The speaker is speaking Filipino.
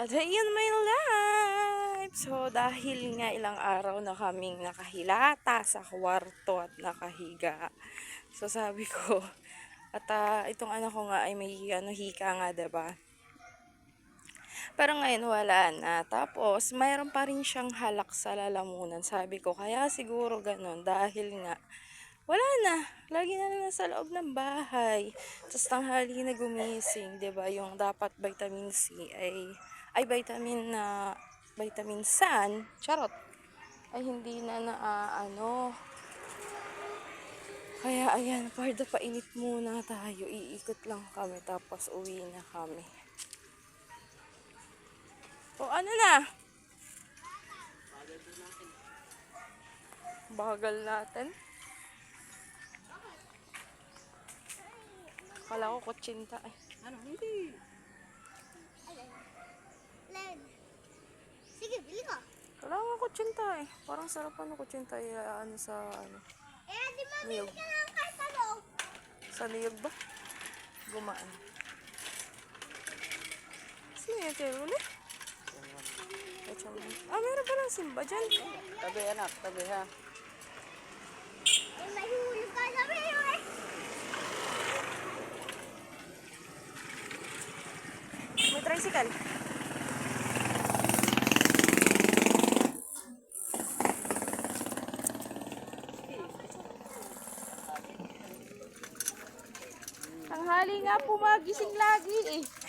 A day in my life. So, dahil nga ilang araw na kaming nakahilata sa kwarto at nakahiga. So, sabi ko, at itong anak ko nga ay may hika nga, diba? Pero ngayon wala na. Tapos, mayroon pa rin siyang halak sa lalamunan. Sabi ko, kaya siguro ganun. Dahil nga, wala na. Lagi na lang nasa loob ng bahay. Tapos tanghali na gumising, 'di ba? Yung dapat vitamin C ay vitamin san, charot. Ay hindi na Kaya ayan, parda painit muna tayo. Iikot lang kami tapos uwi na kami. O ano na? Bagal natin. Kala ko kutsinta eh. Ano? Hindi. Len. Sige, bili ko. Kala ko kutsinta eh. Parang sarap kutsinta sa Di ba bili niyog. ka ng katalog? Sa niyog ba? Gumaan. Sino yung tiruli? Meron pa lang simba dyan. Tabi anak, tabi ha. May hulog ka na eh. May tricycle. Tanghali nga po magising lagi eh.